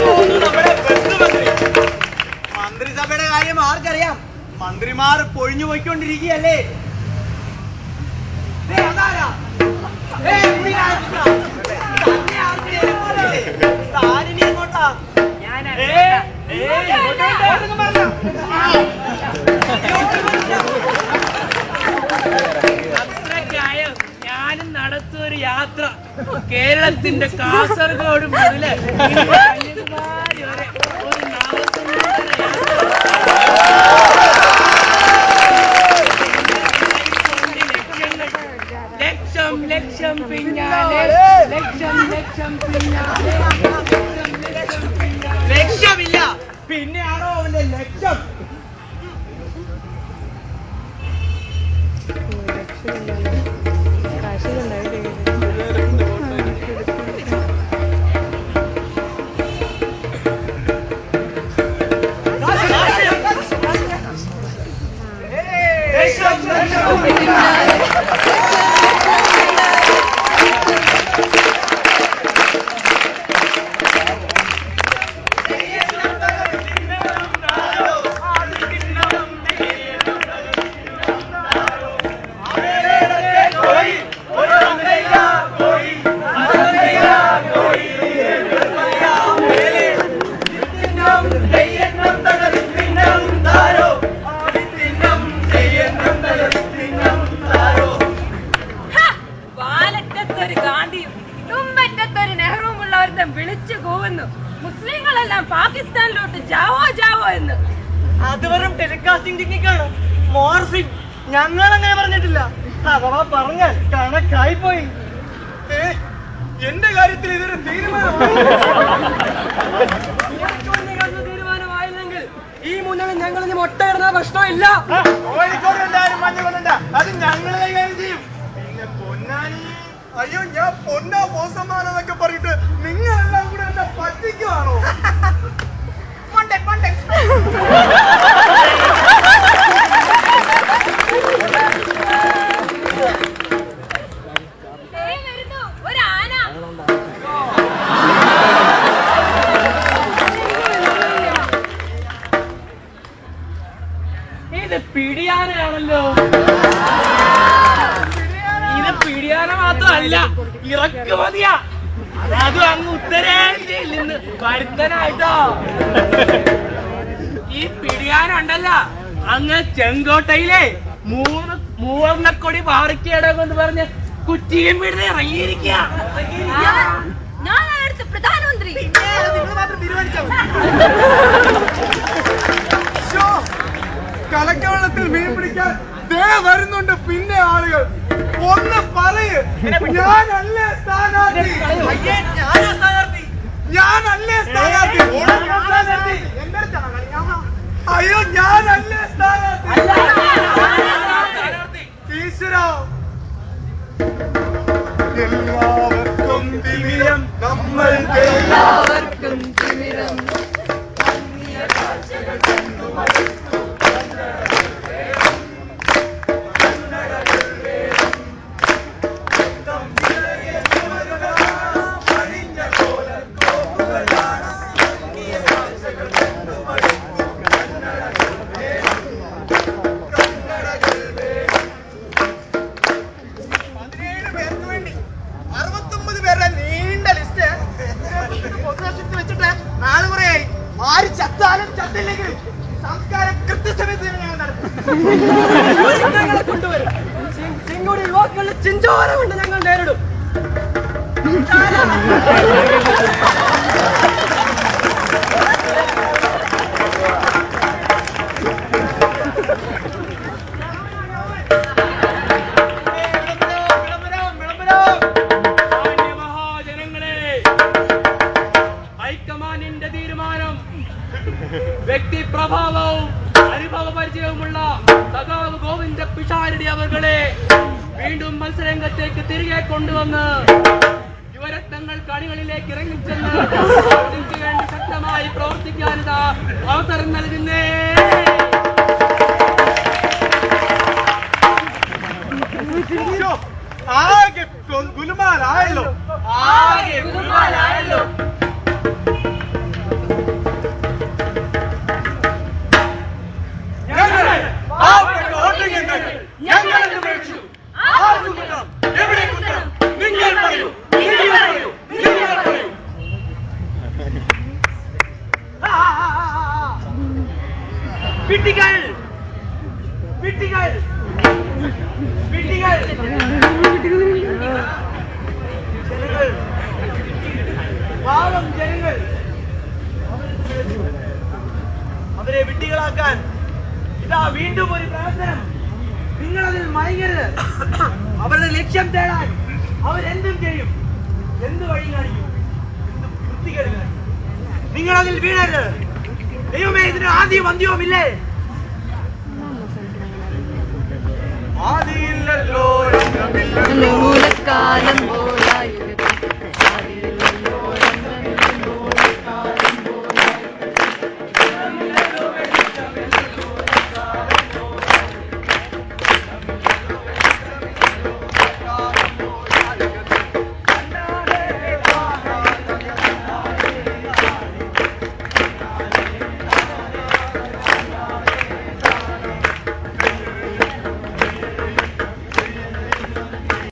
പോകുന്നു നമ്മുടെ ബന്ധുമന്ത്രി. മന്ത്രിസഭയുടെ കാര്യം ആർക്കറിയാം? മന്ത്രിമാർ പൊഴിഞ്ഞു പോയിക്കൊണ്ടിരിക്കുകയല്ലേ. അത്രയ്ക്കായോ ഞാനും നടത്തുന്നൊരു യാത്ര കേരളത്തിന്റെ കാസർഗോഡ് മുതല് കന്യാകുമാരി വരെ ഒരു 40 ലക്ഷം ലക്ഷം പിന്നാലെ ലക്ഷം ലക്ഷം പിന്നാലെ ലക്ഷ്യമില്ല, പിന്നെയാണോ അവന്റെ ലക്ഷ്യം? വിളിച്ചു കൂവുന്നു മുസ്ലിങ്ങളെല്ലാം പാകിസ്ഥാനിലോട്ട് ജാവോ ജാവോ എന്ന്. അത് വെറും ടെലികാസ്റ്റിംഗ് ടെക്നിക്കാണ് മോർഫിംഗ്. ഞങ്ങൾ അങ്ങനെ പറഞ്ഞിട്ടില്ല. അഥവാ പറഞ്ഞാൽ കണക്കായി പോയി. എന്റെ കാര്യത്തിൽ ഇതൊരു തീരുമാനമായില്ലെങ്കിൽ ഈ മുന്നണി ഞങ്ങൾ ഇനി മുട്ടയിടുന്ന പ്രശ്നമില്ല. കോഴിക്കോട് എല്ലാവരും മഞ്ഞ അത് ഞങ്ങൾ കൈകാര്യം ചെയ്യും. പിന്നെ പൊന്നാനി, അയ്യോ ഞാൻ പൊന്നോ പോസമാനൊക്കെ പറഞ്ഞിട്ട് നിങ്ങളെല്ലാം കൂടെ എന്നെ പറ്റിക്കുവാണോ? ഇത് പിടിയാനയാണല്ലോ. ഇത് പിടിയാന മാത്രമല്ല, ഇറക്കുമതിയാ. അതും അങ്ങ് ഉത്തരേന്ത്യയിൽ നിന്ന് വരുത്തനായിട്ടോ. ഈ പിടിയാനുണ്ടല്ല അങ്ങ് ചെങ്കോട്ടയിലെ മൂവർണ്ണക്കൊടി പാറിക്കേടെന്ന് പറഞ്ഞ് കുറ്റിയും പിടിച്ച് ഇറങ്ങിയിരിക്കുക. പ്രധാനമന്ത്രി കലക്കവെള്ളത്തിൽ മീൻ പിടിക്കാൻ വരുന്നുണ്ട്. പിന്നെ ആളുകൾ ഒന്ന് പറയ്, ഞാനല്ലേ സ്ഥാനാർത്ഥി? ഞാനല്ലേ സ്ഥാനാർത്ഥി? അയ്യോ ഞാനല്ലേ സ്ഥാനാർത്ഥി? ഈശ്വരാ, എല്ലാവർക്കും തിമിരം, നമ്മൾക്ക് എല്ലാവർക്കും തിമിരം. കൊണ്ടുവരും. ചെങ്കോടി യുവാക്കളുടെ ചിഞ്ചോര കൊണ്ട് ഞങ്ങൾ നേരിടും. മഹാജനങ്ങളെ, ഹൈക്കമാൻഡിന്റെ തീരുമാനം വ്യക്തിപ്രഭാവവും അനുഭവ പരിചയവുമുള്ള സഖാവ് ഗോവിന്ദ പിഷാരടി അവർകളെ വീണ്ടും മത്സരരംഗത്തേക്ക് തിരികെ കൊണ്ടുവന്ന് യുവരത്നങ്ങൾ കളികളിലേക്ക് ഇറങ്ങിച്ചെന്ന് അവർക്ക് വേണ്ടി ശക്തമായി പ്രവർത്തിക്കാനുള്ള അവസരം നൽകുന്നേ. ആകെ ഗുലുമാലായല്ലോ. വിട്ടികൾ വിട്ടികൾ വിട്ടികൾ ജനങ്ങൾ പാവം ജനങ്ങൾ അവരെ വിട്ടികളാക്കാൻ ഇതാ വീണ്ടും ഒരു പ്രവർത്തനം. നിങ്ങളതിൽ മയങ്ങരുത്. അവരുടെ ലക്ഷ്യം തേടാൻ അവരെന്തും ചെയ്യും, എന്ത് വഴി കാണിക്കും, എന്ത് വൃത്തികേട് കാണിക്കും. നിങ്ങളതിൽ വീഴരുത്. ദൈവമേ, ഇതിന് ആദ്യം അന്ത്യവുമില്ലേ? ആദിയില്ലല്ലോ മൂലക്കാൽ